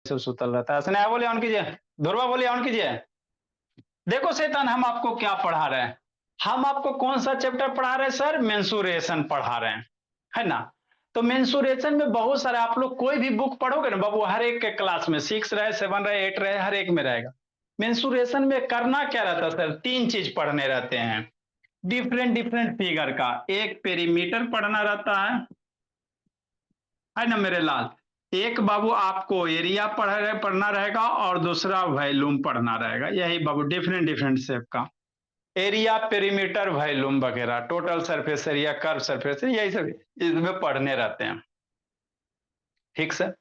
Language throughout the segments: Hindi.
सब सुतल रहता है। स्नेहा बोलिए ऑन कीजिए, ध्रुवा बोलिए ऑन कीजिए। देखो शैतान, हम आपको क्या पढ़ा रहे हैं? हम आपको कौन सा चैप्टर पढ़ा रहे हैं सर? मेंसुरेशन पढ़ा रहे हैं, है ना। तो मेंसुरेशन में बहुत सारे, आप लोग कोई भी बुक पढ़ोगे ना बाबू, हर एक के क्लास में 6 रहे, 7 रहे, 8 रहे, हर एक में रहेगा। मेंसुरेशन में करना क्या रहता है सर? 3 चीज पढ़ने रहते हैं। डिफरेंट डिफरेंट फिगर का एक पेरीमीटर पढ़ना रहता है ना मेरे लाल। एक बाबू आपको एरिया पढ़ना रहेगा और दूसरा वॉल्यूम पढ़ना रहेगा। यही बाबू डिफरेंट डिफरेंट शेप का एरिया, पेरीमीटर, वॉल्यूम वगैरह, total surface area, curve surface, यही सब इसमें पढ़ने रहते हैं। ठीक सर।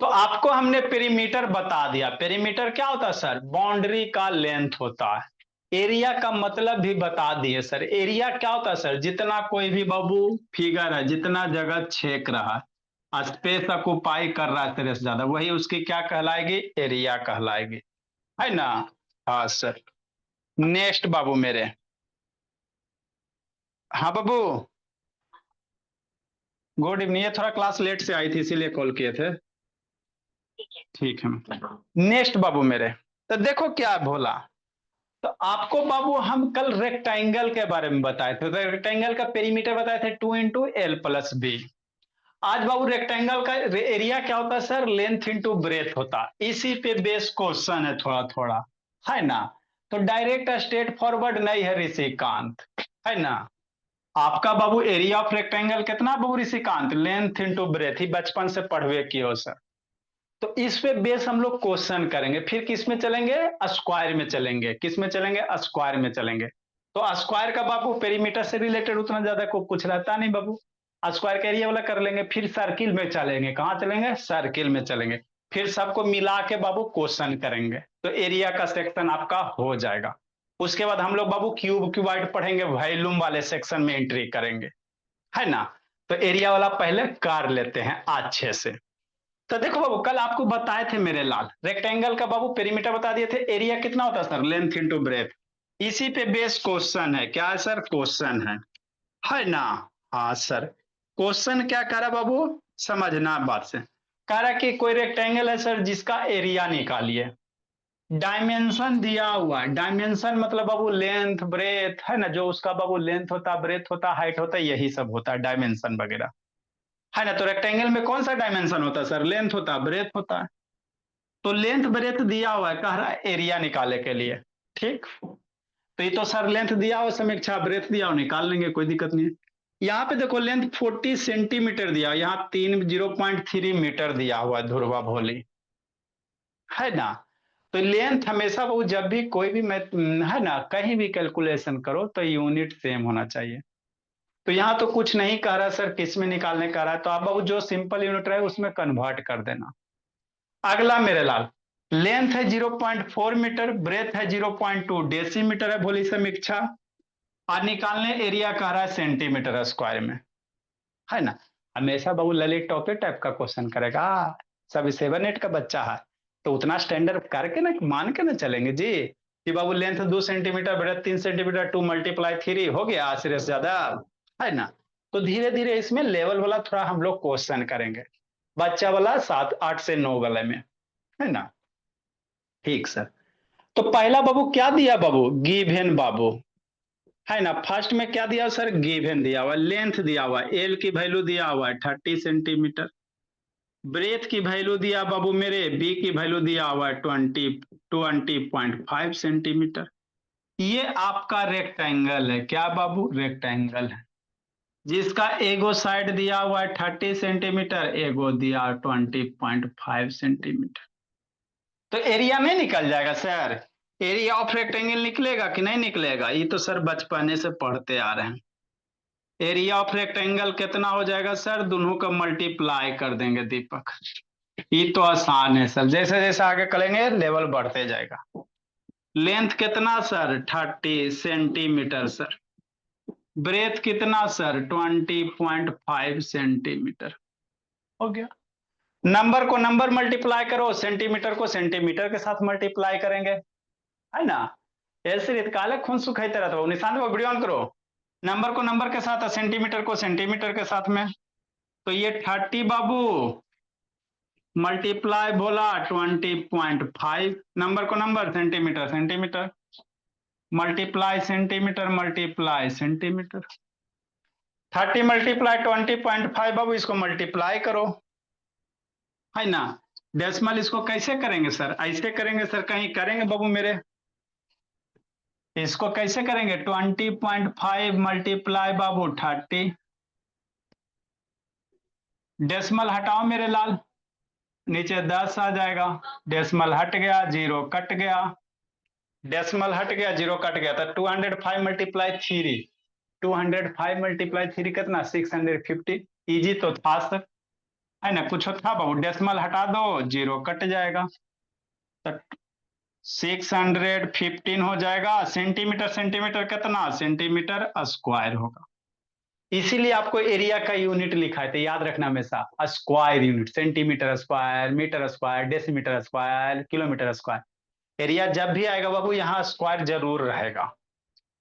तो आपको हमने पेरीमीटर बता दिया। पेरीमीटर क्या होता है सर? बाउंड्री का लेंथ होता है। एरिया का मतलब भी बता दिए सर। एरिया क्या होता है सर? जितना कोई भी बाबू फिगर है, जितना जगह छेक रहा है, स्पेस ऑक्युपाई कर रहा है तेरे से ज्यादा, वही उसकी क्या कहलाएगी? एरिया कहलाएगी, है ना। हाँ सर। नेक्स्ट बाबू मेरे। हाँ बाबू, गुड इवनिंग। ये थोड़ा क्लास लेट से आई थी इसीलिए कॉल किए थे। ठीक है। नेक्स्ट बाबू मेरे, तो देखो क्या बोला। तो आपको बाबू हम कल रेक्टेंगल के बारे में बताए थे। तो रेक्टेंगल का पेरीमीटर बताए थे 2 × L + B। आज बाबू रेक्टेंगल का एरिया क्या होता है सर? लेंथ इंटू ब्रेथ होता है। इसी पे बेस क्वेश्चन है थोड़ा थोड़ा, है ना। तो डायरेक्ट स्ट्रेट फॉरवर्ड नहीं है ऋषिकांत, है ना। आपका बाबू एरिया ऑफ रेक्टेंगल कितना बाबू ऋषिकांत? लेंथ इंटू ब्रेथ ही बचपन से पढ़वे की हो सर। तो इस पे बेस हम लोग क्वेश्चन करेंगे। फिर किस में चलेंगे? स्क्वायर में चलेंगे। किस में चलेंगे? स्क्वायर में चलेंगे। तो स्क्वायर का बाबू पेरीमीटर से रिलेटेड उतना ज्यादा को कुछ रहता नहीं बाबू। स्क्वायर का एरिया वाला कर लेंगे। फिर सर्किल में चलेंगे। कहाँ चलेंगे? सर्किल में चलेंगे। फिर सबको मिला के बाबू क्वेश्चन करेंगे, तो एरिया का सेक्शन आपका हो जाएगा। उसके बाद हम लोग बाबू क्यूब क्यूबाइड पढ़ेंगे, वॉल्यूम वाले सेक्शन में एंट्री करेंगे, है ना। तो एरिया वाला पहले कर लेते हैं अच्छे से। तो देखो बाबू, कल आपको बताए थे मेरे लाल, रेक्टेंगल का बाबू पेरीमीटर बता दिए थे। एरिया कितना होता है सर? Length into breadth. इसी पे बेस क्वेश्चन है। क्या है सर? क्वेश्चन है ना। हाँ सर। क्वेश्चन क्या कह रहा बाबू? समझना बात से। कह रहा कि कोई रेक्टेंगल है सर, जिसका एरिया निकालिए। डायमेंशन दिया हुआ है। डायमेंशन मतलब बाबू लेंथ ब्रेथ, है ना। जो उसका बाबू लेंथ होता, ब्रेथ होता, हाइट होता, यही सब होता है डायमेंशन वगैरह, है ना। तो रेक्टेंगल में कौन सा डायमेंशन होता है सर? लेंथ होता है, ब्रेथ होता है। तो लेंथ ब्रेथ दिया हुआ है, कह रहा है एरिया निकाले के लिए। ठीक। तो ये तो सर लेंथ दिया हुआ, समीक्षा ब्रेथ दिया हुआ, निकाल लेंगे, कोई दिक्कत नहीं है। यहाँ पे देखो लेंथ 40 सेंटीमीटर दिया, यहाँ 0.3 मीटर दिया हुआ है ध्रुवा भोली, है ना। तो लेंथ हमेशा वो जब भी कोई भी मैथ, है ना, कहीं भी कैलकुलेशन करो तो यूनिट सेम होना चाहिए। तो यहाँ तो कुछ नहीं कह रहा सर किस में निकालने का रहा है, तो आप बाबू जो सिंपल यूनिट है उसमें कन्वर्ट कर देना। अगला मेरे लाल, लेंथ है 0.4 मीटर, ब्रेथ है 0.2 डेसीमीटर है भोली समीक्षा, और निकालने एरिया कह रहा है सेंटीमीटर स्क्वायर में, है ना। हमेशा बाबू ललित टॉपिक टाइप का क्वेश्चन करेगा। सब 7 8 का बच्चा है, तो उतना स्टैंडर्ड करके ना, मान के ना चलेंगे जी कि बाबू लेंथ 2 सेंटीमीटर, ब्रेथ 3 सेंटीमीटर, 2 × 3 हो गया, आश्चर्य से ज्यादा, है ना। तो धीरे धीरे इसमें लेवल वाला थोड़ा हम लोग क्वेश्चन करेंगे, बच्चा वाला 7 8 से 9 वाले में, है ना। ठीक सर। तो पहला बाबू क्या दिया बाबू? गिवन बाबू, है ना। फर्स्ट में क्या दिया सर? गिवन दिया हुआ, लेंथ दिया हुआ, एल की वैल्यू दिया हुआ है 30 सेंटीमीटर। ब्रेथ की वैल्यू दिया बाबू मेरे, बी की वैल्यू दिया हुआ है 20.5 सेंटीमीटर। ये आपका रेक्टेंगल है। क्या बाबू? रेक्टेंगल है, जिसका एगो साइड दिया हुआ है 30 सेंटीमीटर, एगो दिया 20.5 सेंटीमीटर। तो एरिया नहीं निकल जाएगा सर? एरिया ऑफ रेक्टेंगल निकलेगा कि नहीं निकलेगा? ये तो सर बचपने से पढ़ते आ रहे हैं। एरिया ऑफ रेक्टेंगल कितना हो जाएगा सर? दोनों का मल्टीप्लाई कर देंगे दीपक। ये तो आसान है सर, जैसे जैसे आगे करेंगे लेवल बढ़ते जाएगा। लेंथ कितना सर? 30 centimetre sir. ब्रेथ कितना सर? 20.5 सेंटीमीटर। हो गया। नंबर को नंबर मल्टीप्लाई करो, सेंटीमीटर को सेंटीमीटर के साथ मल्टीप्लाई करेंगे, है ना। ऐसे रीत काले खून सुखाते रहता हो। निशान को वीडियो ऑन करो। नंबर को नंबर के साथ, सेंटीमीटर को सेंटीमीटर के साथ में। तो ये 30 बाबू मल्टीप्लाई बोला 20.5, नंबर को number, centimetre centimetre, multiply centimetre multiply centimetre, 30 multiply 20.5, बाबू इसको मल्टीप्लाई करो, है ना। डेसिमल इसको कैसे करेंगे सर, ऐसे करेंगे सर, कहीं करेंगे बाबू मेरे, इसको कैसे करेंगे, 20.5 मल्टीप्लाई बाबू 30, डेसिमल हटाओ मेरे लाल, नीचे 10 आ जाएगा, डेसिमल हट गया, जीरो कट गया, डेसिमल हट गया, जीरो कट गया, तो 205 मल्टीप्लाई 3, 205 मल्टीप्लाई 3 कितना, 650, इजी तो था सर, है ना, कुछ था बाबू, डेसिमल हटा दो, जीरो कट जाएगा, तो 615 हो जाएगा, सेंटीमीटर सेंटीमीटर कितना, सेंटीमीटर स्क्वायर होगा, इसीलिए आपको एरिया का यूनिट लिखा है, तो याद रखना हमेशा square unit, centimetre square, metre square, decimetre square, kilometre square, area जब भी आएगा बाबू यहाँ स्क्वायर जरूर रहेगा,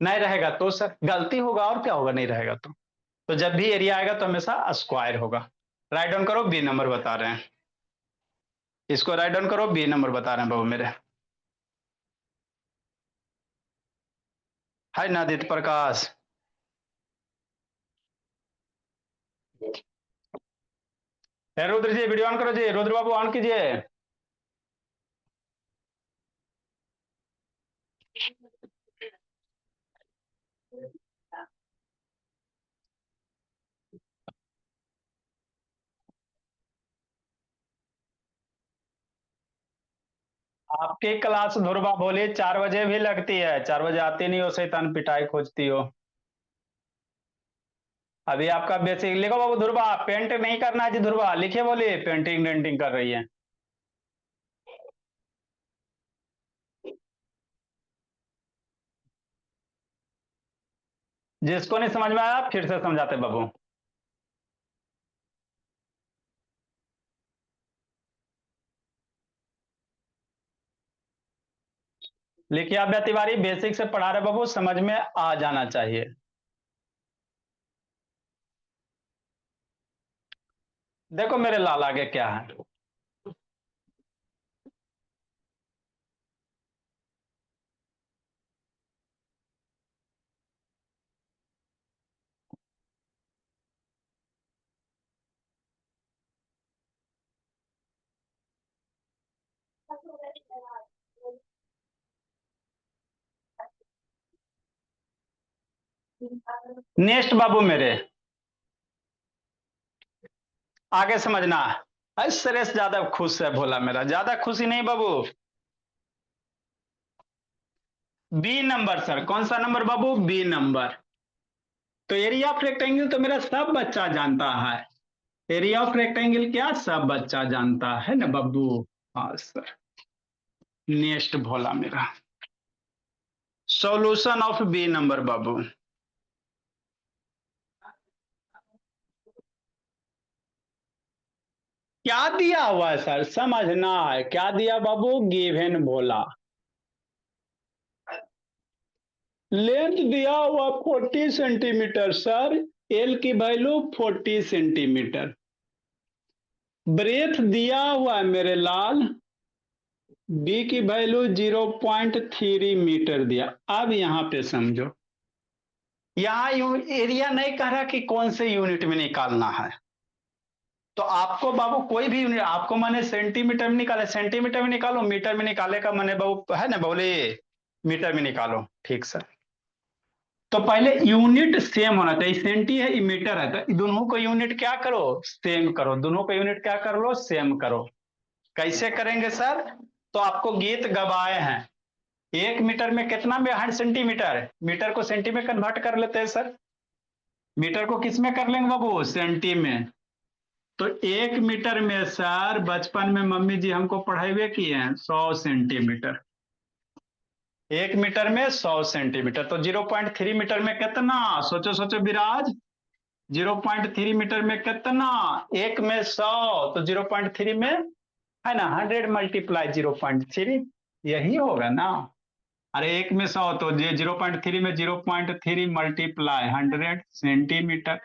नहीं रहेगा तो सर गलती होगा, और क्या होगा नहीं रहेगा तो जब भी एरिया आएगा तो हमेशा स्क्वायर होगा। राइट डाउन करो, बी नंबर बता रहे हैं, इसको राइट डाउन करो, बी नंबर बता रहे हैं बाबू मेरे, है ना आदित्य प्रकाश, रुद्र जी वीडियो ऑन करो जी, रुद्र बाबू ऑन कीजिए। आपकी क्लास ध्रुवा बोली 4 बजे भी लगती है, 4 बजे आती नहीं हो, शैतान पिटाई खोजती हो। अभी आपका बेसिक लिखो बाबू, ध्रुवा पेंट नहीं करना है जी, ध्रुवा लिखिए, बोलिए पेंटिंग डेंटिंग कर रही है। जिसको नहीं समझ में आया फिर से समझाते बाबू। लिखिए अभ्या तिवारी, बेसिक से पढ़ा रहे बाबू, समझ में आ जाना चाहिए। देखो मेरे लाल आगे क्या है, नेक्स्ट बाबू मेरे आगे समझना, श्रेष्ठ ज्यादा खुश है भोला मेरा, ज्यादा खुशी नहीं बाबू। बी नंबर सर, कौन सा नंबर बाबू, बी नंबर। तो एरिया ऑफ रेक्टेंगल तो मेरा सब बच्चा जानता है, एरिया ऑफ रेक्टेंगल क्या सब बच्चा जानता है ना बाबू। हाँ सर, नेक्स्ट भोला मेरा, सॉल्यूशन ऑफ बी नंबर बाबू। क्या दिया हुआ है सर, समझना है, क्या दिया बाबू, गिवन बोला, लेंथ दिया हुआ 40 सेंटीमीटर सर, एल की वैल्यू 40 सेंटीमीटर, ब्रेथ दिया हुआ है मेरे लाल, बी की वैल्यू 0.3 मीटर दिया। अब यहां पे समझो, यहां एरिया नहीं कह रहा कि कौन से यूनिट में निकालना है, तो आपको बाबू कोई भी यूनिट, आपको मैंने सेंटीमीटर में निकाले, सेंटीमीटर में निकालो, मीटर में निकाले का मैंने बाबू है ना, बोले मीटर में निकालो, ठीक सर। तो पहले यूनिट सेम होना चाहिए, सेंटी है मीटर है, तो दोनों को यूनिट क्या करो, सेम करो, दोनों को यूनिट क्या कर लो, सेम करो। कैसे करेंगे सर, तो आपको गीत गवाए हैं, 1 मीटर में कितना में 100 सेंटीमीटर, मीटर को सेंटी में कन्वर्ट कर लेते हैं सर, मीटर को किस में कर लेंगे बाबू, सेंटी में। तो 1 मीटर में सर बचपन में मम्मी जी हमको पढ़ाई हुए किए हैं 100 सेंटीमीटर, 1 मीटर में 100 सेंटीमीटर, तो 0.3 मीटर में कितना, सोचो सोचो विराज, 0.3 मीटर में कितना, 1 में 100, तो 0.3 में है ना 100 मल्टीप्लाई 0.3, यही होगा ना। अरे 1 में 100, तो ये 0.3 में 0.3 मल्टीप्लाई 100 सेंटीमीटर,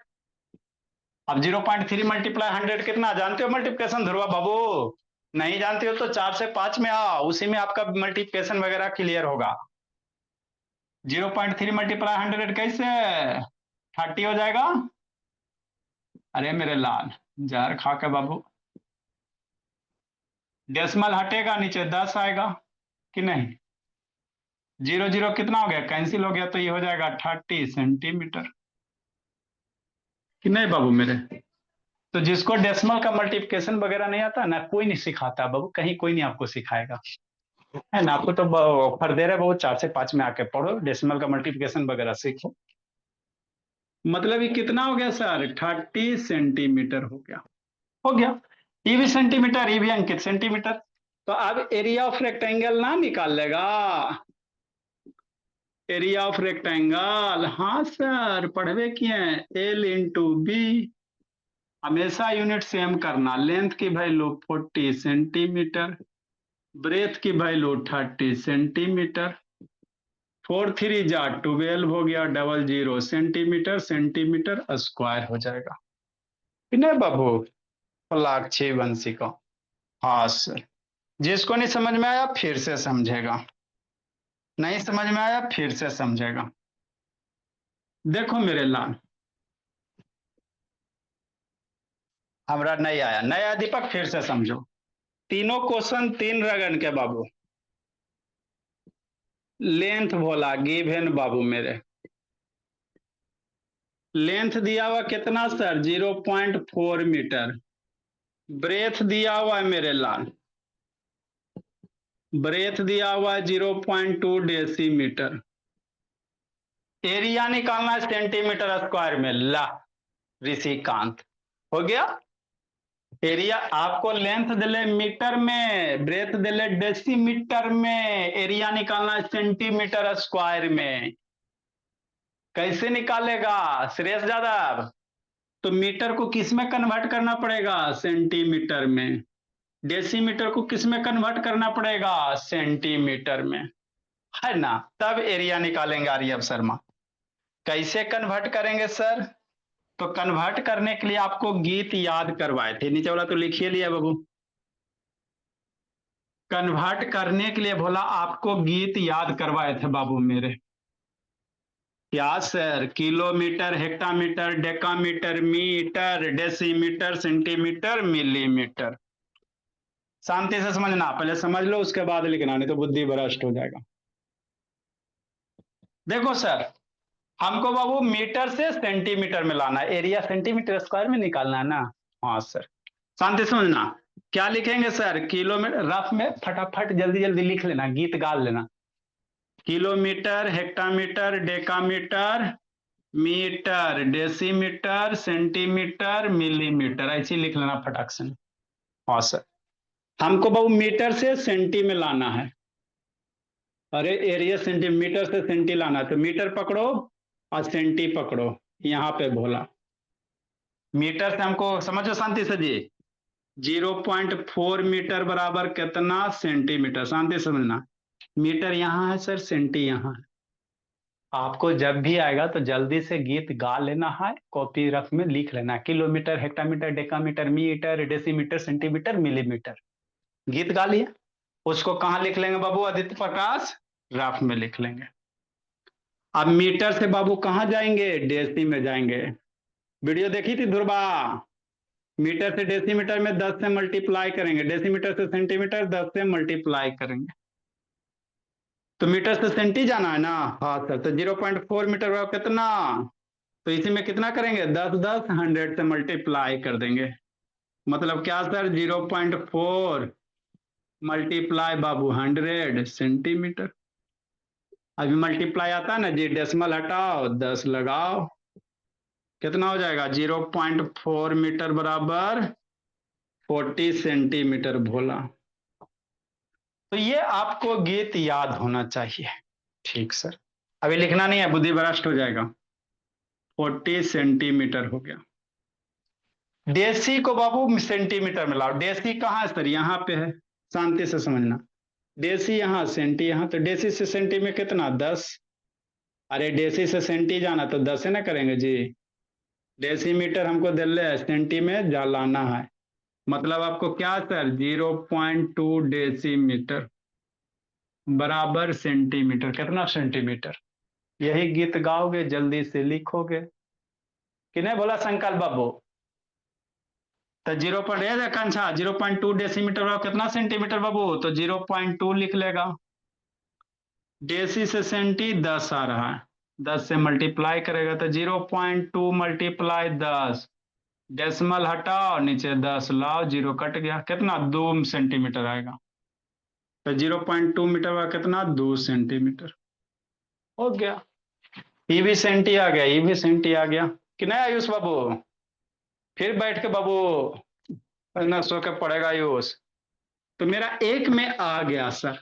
अब 0.3 मल्टीप्लाई 100 कितना जानते हो मल्टीप्लिकेशन ध्रुवा बाबू? नहीं जानते हो तो 4 से 5 में आओ, उसी में आपका मल्टीप्लिकेशन वगैरह क्लियर होगा। 0.3 मल्टीप्लाई 100 कैसे 30 हो जाएगा? अरे मेरे लाल जहर खा के बाबू, डेसिमल हटेगा नीचे 10 आएगा कि नहीं? 0 0 कितना हो गया, कैंसिल हो गया, तो ये हो जाएगा 30 सेंटीमीटर कि नहीं बाबू मेरे? तो जिसको डेसिमल का मल्टीप्लिकेशन वगैरह नहीं आता ना, कोई नहीं सिखाता बाबू, कहीं कोई नहीं आपको सिखाएगा, है ना? आपको तो ऑफर दे रहे बाबू, 4 से 5 में आके पढ़ो, डेसिमल का मल्टीप्लिकेशन वगैरह सीखो। मतलब ये कितना हो गया सर? 30 सेंटीमीटर हो गया। हो गया, ये भी सेंटीमीटर, ये भी अंकित सेंटीमीटर। तो अब एरिया ऑफ रेक्टेंगल ना निकाल लेगा, एरिया ऑफ रेक्टेंगल। हाँ सर पढ़वे किए, एल इंटू बी, हमेशा यूनिट सेम करना। लेंथ की वैल्यू 40 सेंटीमीटर, ब्रेथ की वैल्यू 30 सेंटीमीटर, 4 3 जा 12 हो गया, 00 सेंटीमीटर, सेंटीमीटर स्क्वायर हो जाएगा कि नहीं बाबू? लाक्षी वंशी का। हाँ सर, जिसको नहीं समझ में आया फिर से समझेगा, नहीं समझ में आया फिर से समझेगा। देखो मेरे लाल, हमरा नहीं आया, नहीं आया दीपक फिर से समझो। तीनों क्वेश्चन 3 रगन के बाबू। लेंथ बोला गिवन बाबू मेरे, लेंथ दिया हुआ कितना सर? 0.4 मीटर। ब्रेथ दिया हुआ है मेरे लाल, ब्रेथ दिया हुआ है 0.2 डेसीमीटर। एरिया निकालना है सेंटीमीटर स्क्वायर में। ला ऋषिकांत, हो गया। एरिया आपको लेंथ दिले मीटर में, ब्रेथ दिले डेसीमीटर में, एरिया निकालना है सेंटीमीटर स्क्वायर में। कैसे निकालेगा श्रेयस यादव? तो मीटर को किस में कन्वर्ट करना पड़ेगा? सेंटीमीटर में। डेसीमीटर को किस में कन्वर्ट करना पड़ेगा? सेंटीमीटर में, है ना? तब एरिया निकालेंगे आर्यव शर्मा। कैसे कन्वर्ट करेंगे सर? तो कन्वर्ट करने के लिए आपको गीत याद करवाए थे, नीचे वाला तो लिखिए लिया बाबू। कन्वर्ट करने के लिए बोला आपको गीत याद करवाए थे बाबू मेरे। क्या sir? Kilometre, hectometre, decametre, metre, decimetre, centimetre, millimetre. शांति से समझना, पहले समझ लो उसके बाद लिखना, नहीं तो बुद्धि भ्रष्ट हो जाएगा। देखो सर, हमको बाबू मीटर से सेंटीमीटर में लाना है, एरिया सेंटीमीटर स्क्वायर में निकालना है ना। हाँ सर, शांति से समझना। क्या लिखेंगे सर? किलोमीटर, रफ में फटाफट जल्दी जल्दी लिख लेना, गीत गा लेना। Kilometre, hectometre, decametre, metre, decimetre, centimetre, millimetre, ऐसे लिख लेना फटाक से। हाँ सर, हमको बाबू मीटर से सेंटी में लाना है। अरे एरिया सेंटीमीटर से सेंटी लाना है, तो मीटर पकड़ो और सेंटी पकड़ो, यहाँ पे बोला। मीटर से हमको समझो शांति से जी, 0.4 मीटर बराबर कितना सेंटीमीटर? शांति समझना, मीटर यहाँ है सर, सेंटी यहाँ है। आपको जब भी आएगा तो जल्दी से गीत गा लेना है, कॉपी रफ में लिख लेना, kilometre, hectometre, decametre, metre, decimetre, centimetre, millimetre. गीत गा लिया, उसको कहाँ लिख लेंगे बाबू आदित्य प्रकाश? रफ में लिख लेंगे। अब मीटर से बाबू कहाँ जाएंगे? डेसी में जाएंगे। वीडियो देखी थी ध्रुवा? मीटर से डेसीमीटर में 10 से मल्टीप्लाई करेंगे, डेसीमीटर से सेंटीमीटर 10 से मल्टीप्लाई करेंगे, तो मीटर से सेंटी जाना है ना। हाँ सर, तो 0.4 मीटर का कितना? तो इसी में कितना करेंगे? 10 10 100 से मल्टीप्लाई कर देंगे। मतलब क्या सर? 0.4 मल्टीप्लाई बाबू 100 सेंटीमीटर। अभी मल्टीप्लाई आता है ना जी, डेसिमल हटाओ 10 लगाओ, कितना हो जाएगा? 0.4 मीटर बराबर 40 सेंटीमीटर भोला। तो ये आपको गीत याद होना चाहिए। ठीक सर, अभी लिखना नहीं है, बुद्धि भ्रष्ट हो जाएगा। 40 सेंटीमीटर हो गया। डेसी को बाबू सेंटीमीटर में लाओ, डेसी कहाँ है सर? यहाँ पे है, शांति से समझना। डेसी यहाँ, सेंटी यहाँ, तो डेसी से सेंटी में कितना? 10। अरे डेसी से सेंटी जाना तो 10 से ना करेंगे जी। डेसीमीटर हमको दिले है, सेंटी में लाना है। मतलब आपको क्या सर, 0.2 डेसीमीटर बराबर सेंटीमीटर। कितना सेंटीमीटर? यही गीत गाओगे, जल्दी से लिखोगे कि नहीं बोला संकल्प बाबू? तो 0.2 डेसीमीटर कितना सेंटीमीटर बाबू? तो 0.2 लिख लेगा। डेसी से सेंटी 10 आ रहा है, 10 से मल्टीप्लाई करेगा तो 0.2 मल्टीप्लाई 10, डेसिमल हटाओ, नीचे 10 लाओ, जीरो कट गया, कितना 2 सेंटीमीटर आएगा। तो 0.2 मीटर का कितना, 2 सेंटीमीटर हो गया। ई भी सेंटी आ गया, ई भी सेंटी आ गया कि नहीं आयुष बाबू? फिर बैठ के बाबू ना सो के पड़ेगा आयुष। तो मेरा एक में आ गया सर,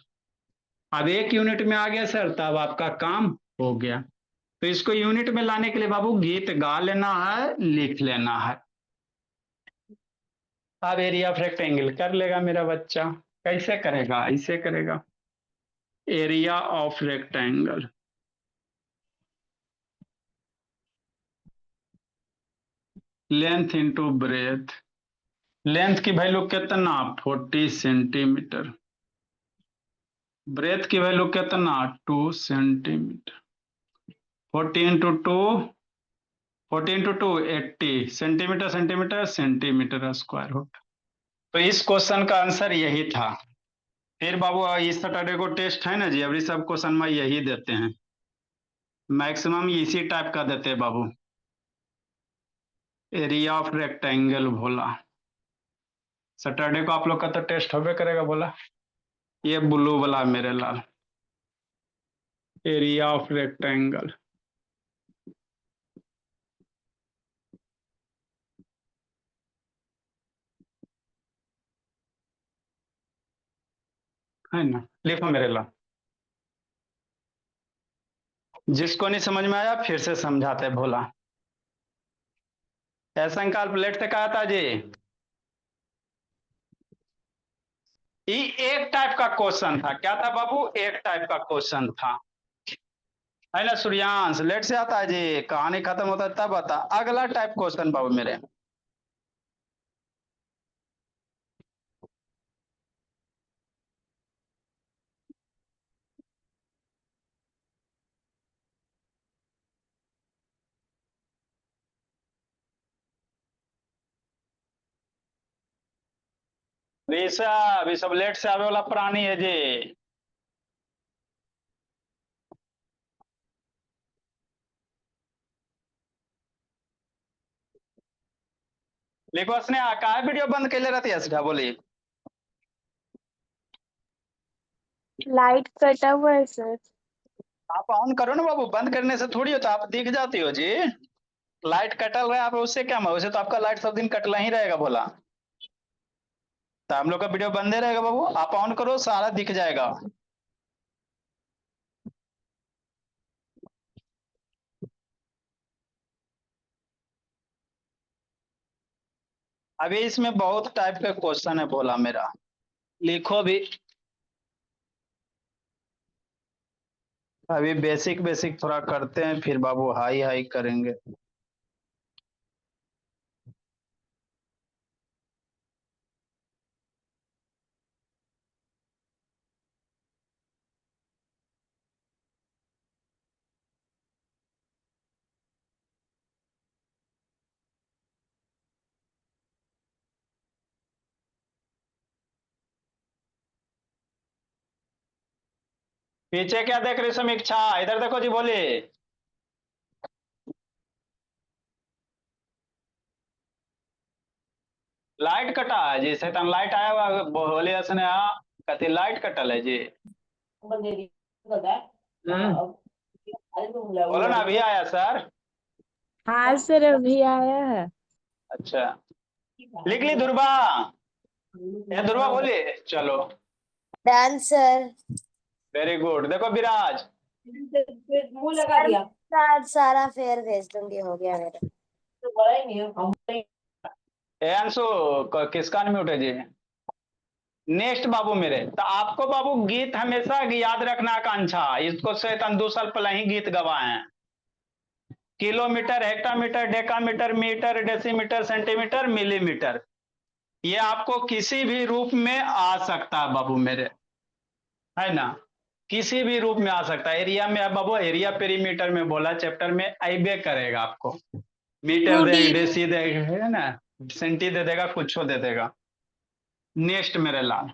अब एक यूनिट में आ गया सर, तब आपका काम हो गया। तो इसको यूनिट में लाने के लिए बाबू गीत गा लेना है, लिख लेना है। अब एरिया ऑफ रेक्टेंगल कर लेगा मेरा बच्चा। कैसे करेगा? ऐसे करेगा, area of rectangle length into breadth. Length की वैल्यू कितना, 40 सेंटीमीटर। ब्रेथ की वैल्यू कितना, 2 centimetre. 40 into two, 40 into 2 80 centimetre, centimetre centimetre square होगा। तो इस क्वेश्चन का आंसर यही था। फिर बाबू इस सैटरडे को टेस्ट है ना जी, अभी सब क्वेश्चन में यही देते हैं, मैक्सिमम इसी टाइप का देते हैं बाबू। एरिया ऑफ रेक्टेंगल बोला, सैटरडे को आप लोग का तो टेस्ट होबे करेगा बोला। ये ब्लू वाला मेरे लाल, एरिया ऑफ रेक्टेंगल। है ना, लिखो मेरे लाल। जिसको नहीं समझ में आया फिर से समझाते भोला। ऐसा संकल्प लेट से कहा था जी, ये एक टाइप का क्वेश्चन था। क्या था बाबू? एक टाइप का क्वेश्चन था, है ना सूर्यांश? लेट से आता है जी, कहानी खत्म होता है तब आता। अगला टाइप क्वेश्चन बाबू मेरे, ऋषभ, ये सब लेट से आवे वाला प्राणी है जी। लिखो स्नेहा, का वीडियो बंद कैले रहती है सीधा बोली। लाइट कटा हुआ है सर। आप ऑन करो ना बाबू, बंद करने से थोड़ी होता, आप दिख जाती हो जी। लाइट कटल रहा है आप, उससे क्या, वैसे तो आपका लाइट सब दिन कटला ही रहेगा बोला। तो हम लोग का वीडियो बंदे रहेगा बाबू, आप ऑन करो सारा दिख जाएगा। अभी इसमें बहुत टाइप के क्वेश्चन है बोला मेरा, लिखो भी। अभी बेसिक बेसिक थोड़ा करते हैं, फिर बाबू हाई हाई करेंगे। पीछे क्या देख रही समीक्षा? इधर देखो जी, बोली। लाइट कटा है जी, शैतान लाइट आया हुआ बोले उसने, हाँ कहती लाइट कटल है जी। बोलो ना, अभी आया सर। हाँ सर, अभी आया है। अच्छा, लिख ली ध्रुवा? ये ध्रुवा बोली, चलो डांसर। Very good. देखो विराज, मुंह लगा दिया। सारा फेयर भेज दूंगी, हो गया मेरा। तो बड़ा ही नहीं है। ए अंशु, किसका अनम्यूट है जी? नेक्स्ट बाबू मेरे, तो आपको बाबू गीत हमेशा याद रखना आकांक्षा, इसको शैतान 2 साल पहले ही गीत गवाए हैं। Kilometre, hectometre, decametre, metre, decimetre, centimetre, millimetre. ये आपको किसी भी रूप में आ सकता है बाबू मेरे, है ना, किसी भी रूप में आ सकता है। एरिया में, अब बाबू एरिया पेरीमीटर में बोला चैप्टर में, आइबे करेगा आपको। मीटर दे, डेसी दे, है ना, सेंटी दे देगा, कुछ दे देगा। नेक्स्ट मेरे लाल।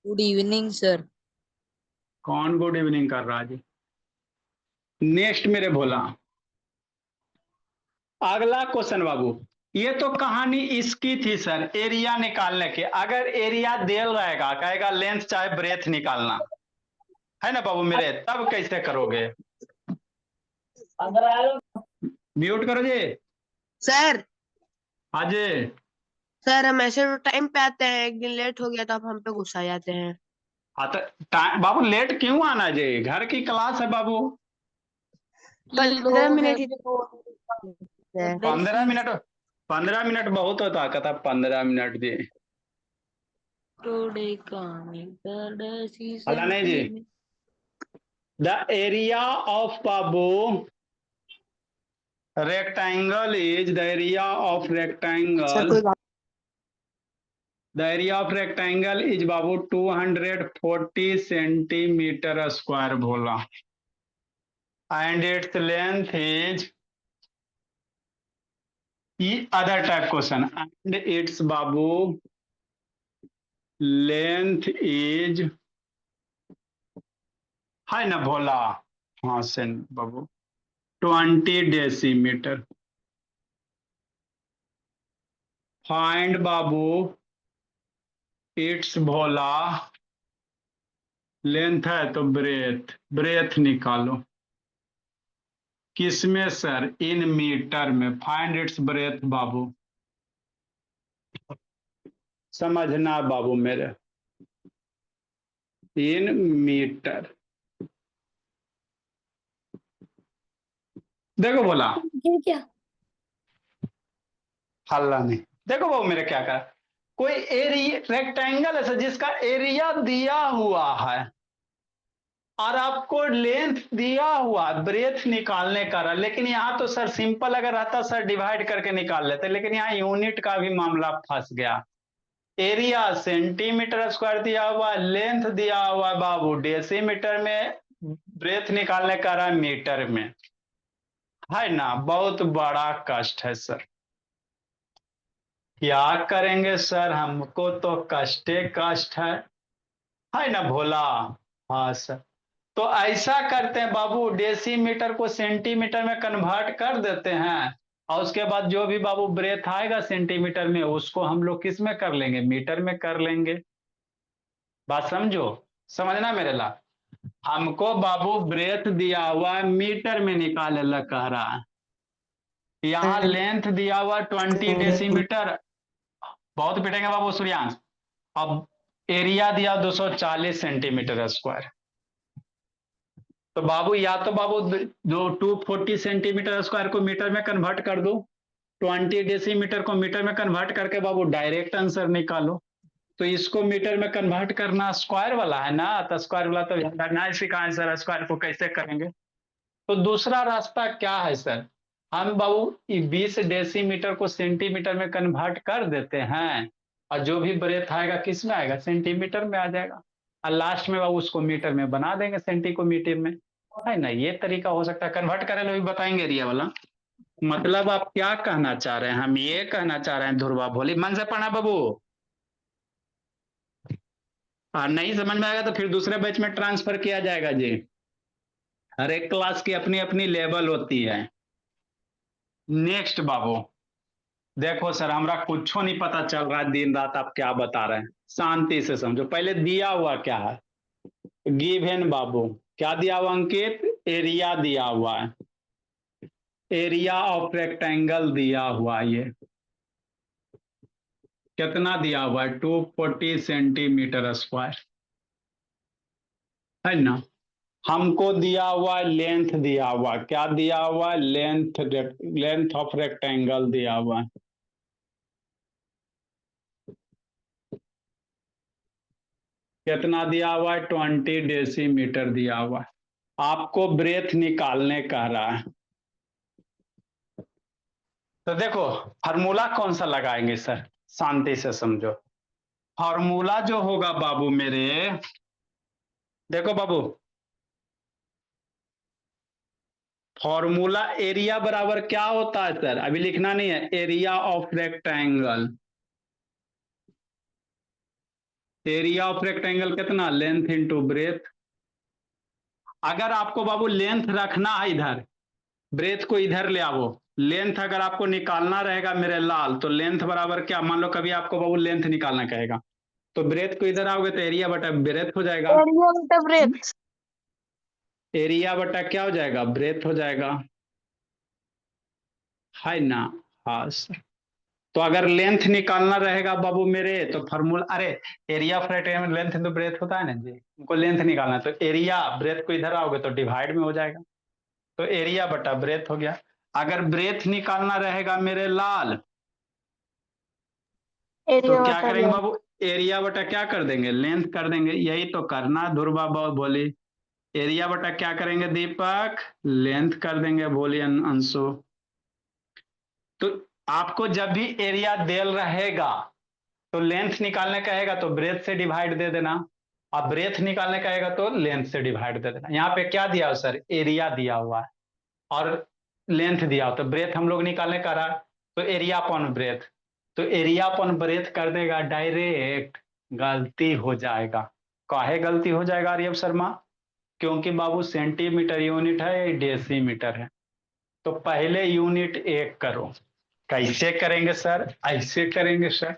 Good evening sir. कौन गुड इवनिंग कर रहा है जी? नेक्स्ट मेरे भोला, अगला क्वेश्चन बाबू, ये तो कहानी इसकी थी सर, एरिया निकालने की। अगर एरिया देल रहेगा, कहेगा लेंथ चाहे ब्रेथ निकालना, है ना बाबू मेरे, तब कैसे करोगे? म्यूट करो जी। सर हाँ जी। सर हम ऐसे टाइम पे आते हैं, एक दिन लेट हो गया तो आप हम पे गुस्सा आ जाते हैं। हाँ तो बाबू लेट क्यों आना जी, घर की क्लास है बाबू। 15 मिनट ही 15 मिनट, 15 मिनट बहुत होता है, कहता 15 मिनट जी। अल्लाह नहीं जी। द एरिया ऑफ बाबू rectangle is the area of sir rectangle, कोई बात the area of rectangle is बाबू 240 सेंटीमीटर स्क्वायर बोला, and its length is other type question, and its बाबू length is, है ना भोला, हाँ सेंट बाबू 20 डेसीमीटर। फाइंड बाबू इट्स भोला लेंथ है तो ब्रेथ, ब्रेथ निकालो। किसमें सर? इन मीटर में। फाइंड इट्स ब्रेथ बाबू, समझना बाबू मेरे, इन मीटर। देखो बोला ये क्या? हल्ला नहीं। देखो बाबू मेरे क्या करा, कोई एरिया रेक्टेंगल है सर जिसका एरिया दिया हुआ है और आपको लेंथ दिया हुआ, ब्रेथ निकालने का रहा। लेकिन यहाँ तो सर सिंपल अगर रहता सर डिवाइड करके निकाल लेते, लेकिन यहाँ यूनिट का भी मामला फंस गया। एरिया सेंटीमीटर स्क्वायर दिया हुआ, लेंथ दिया हुआ बाबू डेसीमीटर में, ब्रेथ निकालने का रहा मीटर में, है ना। बहुत बड़ा कष्ट है सर, क्या करेंगे सर, हमको तो कष्टे कष्ट है ना भोला। हाँ सर, तो ऐसा करते हैं बाबू, डेसीमीटर को सेंटीमीटर में कन्वर्ट कर देते हैं, और उसके बाद जो भी बाबू ब्रेथ आएगा सेंटीमीटर में, उसको हम लोग किस में कर लेंगे? मीटर में कर लेंगे। बात समझो, समझना मेरे ला। हमको बाबू ब्रेथ दिया हुआ है, मीटर में निकाले ला कह रहा है। यहाँ लेंथ दिया हुआ 20 डेसीमीटर, बहुत पिटेंगे बाबू सूर्यांश। अब एरिया दिया 240 सेंटीमीटर स्क्वायर, तो बाबू या तो बाबू जो 240 सेंटीमीटर स्क्वायर को मीटर में कन्वर्ट कर दो, 20 डेसीमीटर को मीटर में कन्वर्ट करके बाबू डायरेक्ट आंसर निकालो। तो इसको मीटर में कन्वर्ट करना स्क्वायर वाला है ना, तो स्क्वायर वाला तो ना सीखा है सर, स्क्वायर को कैसे करेंगे। तो दूसरा रास्ता क्या है सर, हम बाबू 20 डेसीमीटर को सेंटीमीटर में कन्वर्ट कर देते हैं, और जो भी ब्रेथ आएगा किस में आएगा? सेंटीमीटर में आ जाएगा, और लास्ट में बाबू उसको मीटर में बना देंगे, सेंटी को मीटर में, है ना। ये तरीका हो सकता है, कन्वर्ट करें भी बताएंगे एरिया वाला। मतलब आप क्या कहना चाह रहे हैं? हम ये कहना चाह रहे हैं ध्रुवा भोली, मन से पढ़ा बाबू, और नहीं समझ में आएगा तो फिर दूसरे बैच में ट्रांसफर किया जाएगा जी। हर एक क्लास की अपनी अपनी लेवल होती है। नेक्स्ट बाबू, देखो सर हमरा कुछ नहीं पता चल रहा है, दिन रात आप क्या बता रहे हैं, शांति से समझो। पहले दिया हुआ क्या है, गिवन बाबू, क्या दिया हुआ अंकित? एरिया दिया हुआ है, एरिया ऑफ रेक्टेंगल दिया हुआ, ये कितना दिया हुआ है? 240 सेंटीमीटर स्क्वायर, है ना। हमको दिया हुआ लेंथ, दिया हुआ क्या दिया हुआ? लेंथ, लेंथ ऑफ रेक्टेंगल दिया हुआ है। कितना दिया हुआ है? 20 डेसीमीटर दिया हुआ है। आपको ब्रेथ निकालने कह रहा है, तो देखो फार्मूला कौन सा लगाएंगे सर, शांति से समझो। फार्मूला जो होगा बाबू मेरे, देखो बाबू, फॉर्मूला एरिया बराबर क्या होता है सर, अभी लिखना नहीं है, area of rectangle. Area of rectangle कितना, लेंथ इंटू ब्रेथ। अगर आपको बाबू लेंथ रखना है इधर, ब्रेथ को इधर ले आओ, लेंथ अगर आपको निकालना रहेगा मेरे लाल, तो लेंथ बराबर क्या, मान लो कभी आपको बाबू लेंथ निकालना कहेगा, तो ब्रेथ को इधर आओगे तो एरिया बटा ब्रेथ हो जाएगा। एरिया बटा ब्रेथ। एरिया बटा क्या हो जाएगा, ब्रेथ हो जाएगा, है ना। हाँ सर। तो अगर लेंथ निकालना रहेगा बाबू मेरे तो फॉर्मूला, अरे area of rectangle length into breadth होता है ना जी, उनको लेंथ निकालना है, तो एरिया ब्रेथ को इधर आओगे तो डिवाइड में हो जाएगा, तो एरिया बटा ब्रेथ हो गया। अगर ब्रेथ निकालना रहेगा मेरे लाल, तो एरिया क्या बटा करेंगे लेंथ। बाबू, एरिया बटा क्या कर देंगे, लेंथ कर देंगे, यही तो करना ध्रुवा बोली। एरिया बटा क्या करेंगे दीपक, लेंथ कर देंगे, बोलिए अंशु। तो आपको जब भी एरिया देल रहेगा तो लेंथ निकालने कहेगा तो ब्रेथ से डिवाइड दे देना, और ब्रेथ निकालने कहेगा तो लेंथ से डिवाइड दे देना। यहाँ पे क्या दिया हो सर, एरिया दिया हुआ है और लेंथ दिया हो, तो ब्रेथ हम लोग निकालने का रहा, तो एरिया अपॉन ब्रेथ, तो एरिया अपॉन ब्रेथ कर देगा डायरेक्ट, गलती हो जाएगा। काहे गलती हो जाएगा आर्यव शर्मा, क्योंकि बाबू सेंटीमीटर यूनिट है, ये डेसीमीटर है, तो पहले यूनिट एक करो। कैसे करेंगे सर, ऐसे करेंगे सर,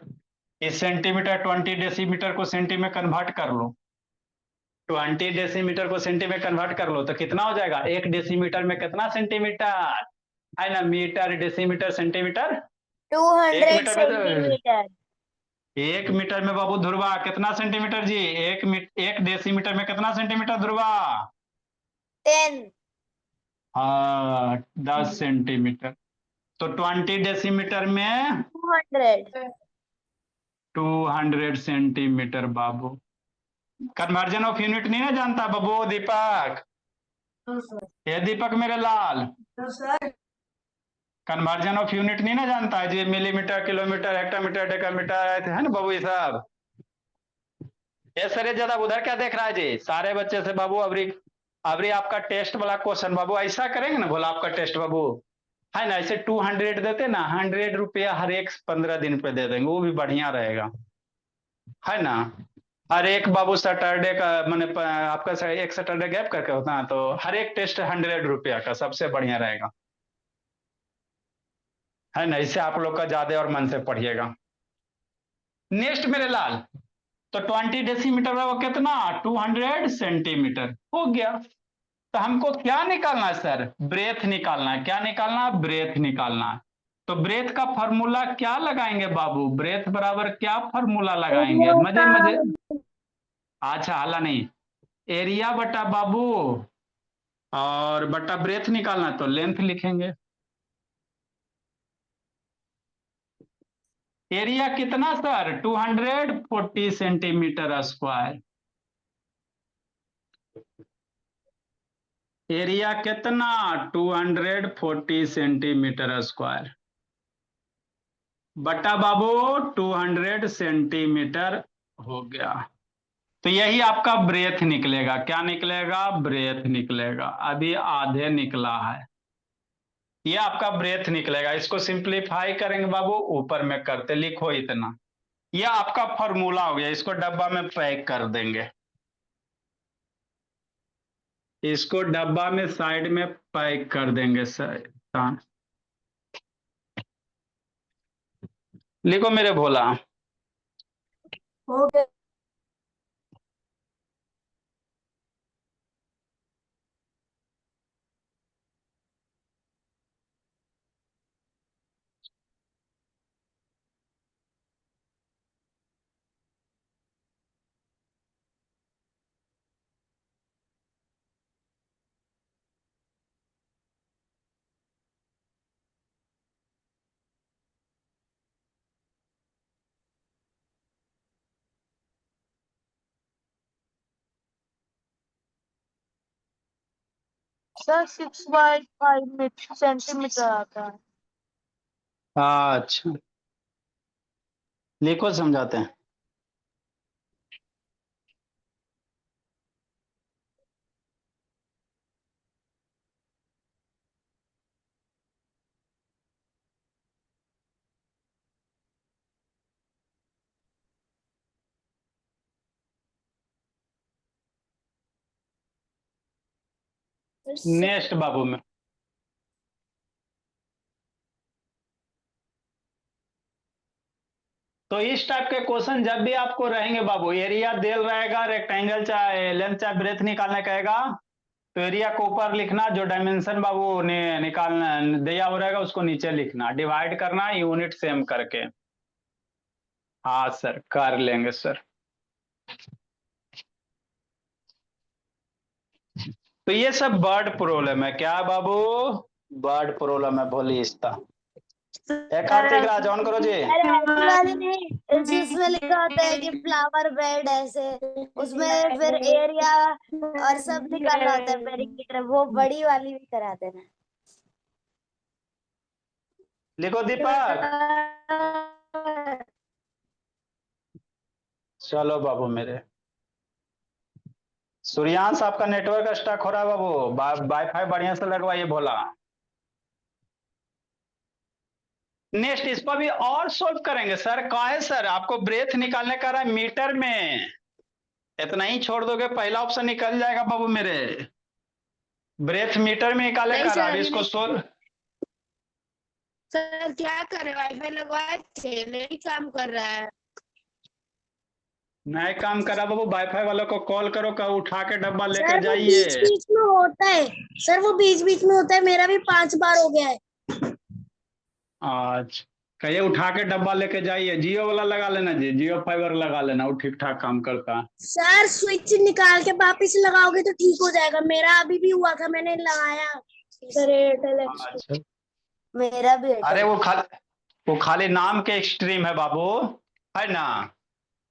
इस सेंटीमीटर 20 डेसीमीटर को सेंटी में कन्वर्ट कर लो, 20 डेसीमीटर को सेंटी में कन्वर्ट कर लो तो कितना हो जाएगा, 1 डेसीमीटर में कितना सेंटीमीटर, है ना, मीटर डेसीमीटर सेंटीमीटर। एक 200 मीटर में तो, सेंटीमीटर। 1 मीटर में बाबू ध्रुवा कितना सेंटीमीटर जी, 1 डेसीमीटर में कितना सेंटीमीटर ध्रुवा, 10। हाँ 10 सेंटीमीटर, तो 20 डेसीमीटर में 200। 200 centimetre Babu. Conversion of unit नहीं ना जानता बाबू दीपक, ये दीपक मेरे लाल, कन्वर्जन ऑफ यूनिट नहीं ना जानता है जी, मिलीमीटर किलोमीटर हेक्टोमीटर डेकामीटर है ना बाबू ये सब। ये सर ये ज्यादा उधर क्या देख रहा है जी, सारे बच्चे से बाबू अभी अभी आपका टेस्ट वाला क्वेश्चन बाबू ऐसा करेंगे ना, बोला आपका टेस्ट बाबू, है ना, ऐसे 200 देते ना, 100 रुपया हर एक 15 दिन पे दे देंगे, वो भी बढ़िया रहेगा, है ना। हर एक बाबू सैटरडे का मैंने आपका एक सैटरडे गैप करके होता है, तो हर एक टेस्ट 100 रुपया का सबसे बढ़िया रहेगा, है ना, इससे आप लोग का ज्यादा और मन से पढ़िएगा। नेक्स्ट मेरे लाल, तो 20 डेसीमीटर वो कितना, 200 सेंटीमीटर हो गया। तो हमको क्या निकालना है सर, ब्रेथ निकालना है, क्या निकालना है, ब्रेथ निकालना है। तो ब्रेथ का फॉर्मूला क्या लगाएंगे बाबू, ब्रेथ बराबर क्या फॉर्मूला लगाएंगे, एरिया मजे बटा मजे, अच्छा हल्ला नहीं, एरिया बटा बाबू और बटा ब्रेथ निकालना तो लेंथ लिखेंगे। एरिया कितना सर, 240 सेंटीमीटर स्क्वायर। एरिया कितना, 240 सेंटीमीटर स्क्वायर बटा बाबू 200 सेंटीमीटर हो गया। तो यही आपका ब्रेथ निकलेगा, क्या निकलेगा, ब्रेथ निकलेगा, अभी आधे निकला है, ये आपका ब्रेथ निकलेगा। इसको सिंप्लीफाई करेंगे बाबू, ऊपर में करते लिखो इतना, ये आपका फॉर्मूला हो गया, इसको डब्बा में पैक कर देंगे, इसको डब्बा में साइड में पैक कर देंगे सर। लिखो मेरे भोला, हो गया। सर 6/5 सेंटीमीटर आता है। अच्छा, लिखो समझाते हैं। नेक्स्ट बाबू में तो इस टाइप के क्वेश्चन जब भी आपको रहेंगे बाबू, एरिया दे रहेगा, रेक्टेंगल चाहे लेंथ चाहे ब्रेथ निकालने कहेगा, तो एरिया को ऊपर लिखना, जो डायमेंशन बाबू निकालना दिया हो रहेगा उसको नीचे लिखना, डिवाइड करना यूनिट सेम करके। हाँ सर, कर लेंगे सर। तो ये सब बर्ड प्रॉब्लम है क्या बाबू? बर्ड प्रॉब्लम है, बोलिए इसका। कार्तिक राज ऑन करो जी। अरे ऐसी वाली नहीं, जिसमें लिखा होता है कि फ्लावर बेड ऐसे, उसमें फिर एरिया और सब निकालना होता है पेरीमीटर, वो बड़ी वाली भी करा देना। लिखो दीपक। चलो बाबू मेरे। सूर्यांश आपका नेटवर्क स्टक हो रहा है बाबू, वाईफाई बढ़िया से लगवाइए भोला। नेक्स्ट इस पर भी और सोल्व करेंगे सर। काहे सर, आपको ब्रेथ निकालने का रहा है मीटर में, इतना ही छोड़ दोगे पहला ऑप्शन निकल जाएगा बाबू मेरे। ब्रेथ मीटर में निकाले नहीं का रहा, सर, अभी ये इसको नहीं। सोल्व। सर क्या करे, वाईफाई लगवाए थे, नहीं काम कर रहा है। नए काम करा बाबू, वाईफाई वालों को कॉल करो, का उठा के डब्बा लेकर सर वो जाइए। बीच बीच में होता है, सर वो बीच बीच में होता है, मेरा भी 5 बार हो गया है। आज कहिए उठा के डब्बा लेके जाइए, जियो वाला लगा लेना जी, जियो फाइबर लगा लेना, वो ठीक ठाक काम करता है। सर स्विच निकाल के वापिस लगाओगे तो ठीक हो जाएगा, मेरा अभी भी हुआ था, मैंने लगाया सर एयरटेल एक्सट्रीम। अच्छा, मेरा भी अरे एयरटेल। वो खाली नाम के एक्सट्रीम है बाबू, है ना,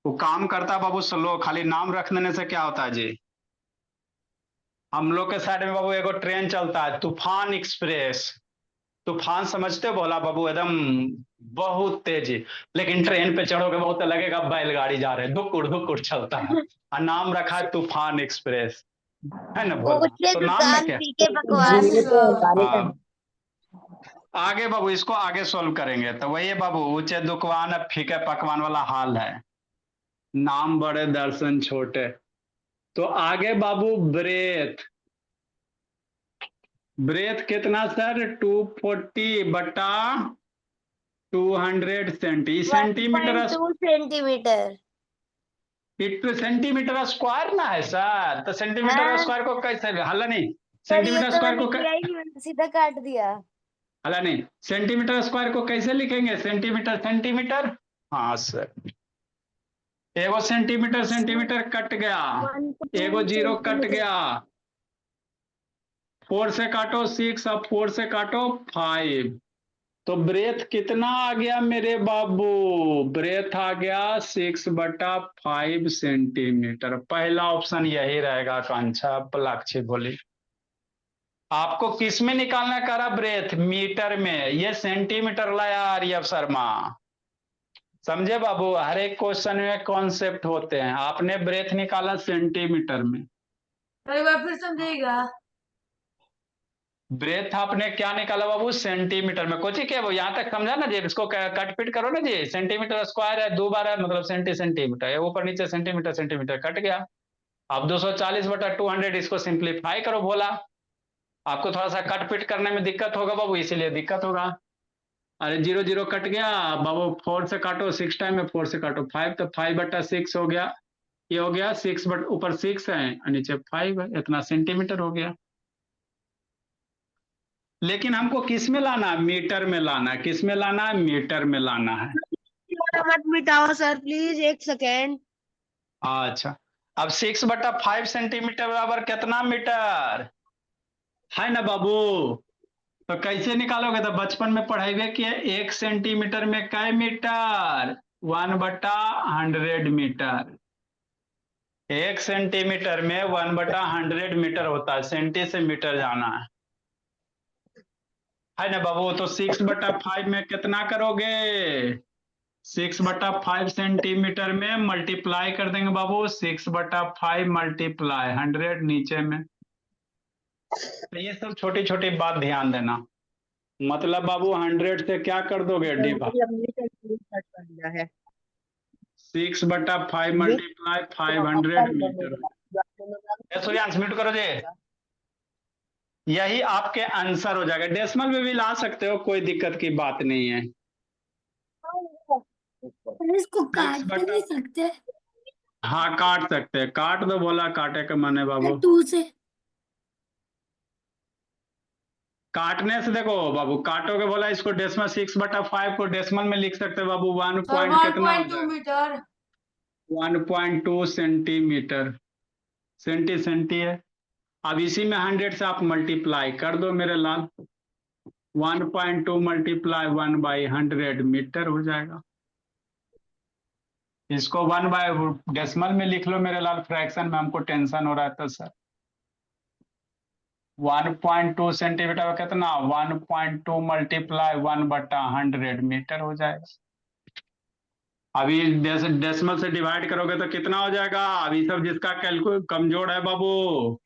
वो काम करता है बाबू स्लो, खाली नाम रख देने से क्या होता है जी। हम लोग के साइड में बाबू एगो ट्रेन चलता है, तूफान एक्सप्रेस। तूफान समझते हो बोला बाबू, एकदम बहुत तेजी, लेकिन ट्रेन पे चढ़ोगे बहुत लगेगा बैलगाड़ी जा रहे, धुकुर धुकुर चलता है, और नाम रखा है तूफान एक्सप्रेस, है ना भोला, ऊंचे तो नाम में दुकान क्या। फीके पकवान। आगे बाबू इसको आगे सोल्व करेंगे, तो वही है बाबू, ऊंचे दुकान फीके पकवान वाला हाल है, नाम बड़े दर्शन छोटे। तो आगे बाबू ब्रेथ, ब्रेथ कितना sir, 240/200 centimetre. 1.2 centimetre. Centimetre square ना है सर, तो सेंटीमीटर हाँ स्क्वायर को कैसे, हल्ला नहीं, सर, ये सेंटीमीटर तो स्क्वायर मैंने को किया ही नहीं, मैंने सीधा काट दिया। हल्ला नहीं, सेंटीमीटर स्क्वायर को कैसे लिखेंगे, सेंटीमीटर सेंटीमीटर। हाँ सर, एगो सेंटीमीटर सेंटीमीटर कट गया, एगो 0 कट गया, 4 से काटो 6, अब 4 से काटो 5, तो ब्रेथ कितना आ गया मेरे बाबू, ब्रेथ आ गया 6/5 सेंटीमीटर। पहला ऑप्शन यही रहेगा आकांक्षा पलाक्षी बोली। आपको किस में निकालना करा ब्रेथ, मीटर में, ये सेंटीमीटर लाया आर्यव शर्मा, समझे बाबू, हर एक क्वेश्चन में कॉन्सेप्ट होते हैं, आपने ब्रेथ निकाला सेंटीमीटर में। एक बार फिर समझेगा। ब्रेथ आपने क्या निकाला बाबू, सेंटीमीटर में, कोची क्या वो यहाँ तक समझा ना जी, इसको कट पिट करो ना जी, सेंटीमीटर स्क्वायर है, 2 बार है, मतलब सेंटीमीटर है, ऊपर नीचे सेंटीमीटर सेंटीमीटर कट गया। अब 240/200 इसको सिंप्लीफाई करो भोला, आपको थोड़ा सा कट पिट करने में दिक्कत होगा बाबू, इसीलिए दिक्कत होगा। अरे 0 0 कट गया बाबू, 4 से काटो 6 टाइम में, 4 से काटो 5, तो 5/6 हो गया, ये हो गया 6 बट ऊपर 6 है और नीचे 5 है, इतना सेंटीमीटर हो गया। लेकिन हमको किस में लाना है, मीटर में लाना है, किस में लाना है, मीटर में लाना है। मत मिटाओ सर प्लीज, 1 सेकेंड। अच्छा, अब 6/5 सेंटीमीटर बराबर कितना मीटर है ना बाबू, तो कैसे निकालोगे, तो बचपन में पढ़ेंगे कि 1 सेंटीमीटर में कै मीटर, 1/100 मीटर, 1 सेंटीमीटर में 1/100 मीटर होता है, सेंटी से मीटर जाना है ना बाबू, तो 6/5 में कितना करोगे? 6/5 सेंटीमीटर में मल्टीप्लाई कर देंगे बाबू, 6/5 मल्टीप्लाई 100 नीचे में। तो ये सब छोटी छोटी बात ध्यान देना। मतलब बाबू 100 से क्या कर दोगे? डिवाइड। हमने कैलकुलेट कर लिया है। 6/5 मल्टीप्लाई 500 मीटर। सूर्यांश म्यूट करो जी। यही आपके आंसर हो जाएगा। डेसिमल में भी ला सकते हो, कोई दिक्कत की बात नहीं है। इसको काट तो नहीं सकते? हाँ काट सकते हैं, काट दो, बोला काटे का मन है बाबू। 2 से काटने से देखो बाबू, काटोगे बोला इसको डेसिमल, 6/5 को डेसिमल में लिख सकते हो बाबू। 1 पॉइंट कितना हो जाएगा? 1.2 सेंटीमीटर। सेंटी है। अब इसी में 100 से आप मल्टीप्लाई कर दो मेरे लाल। 1.2 मल्टीप्लाई 1/100 मीटर हो जाएगा। इसको 1 डेसिमल में लिख लो मेरे लाल, फ्रैक्शन में हमको टेंशन हो रहा है तो सर। 1.2 सेंटीमीटर कितना? 1.2 मल्टीप्लाई 1/100 मीटर हो जाएगा। अभी डेसिमल से डिवाइड करोगे तो कितना हो जाएगा? अभी सब जिसका कैलकुलेट कमजोर है बाबू,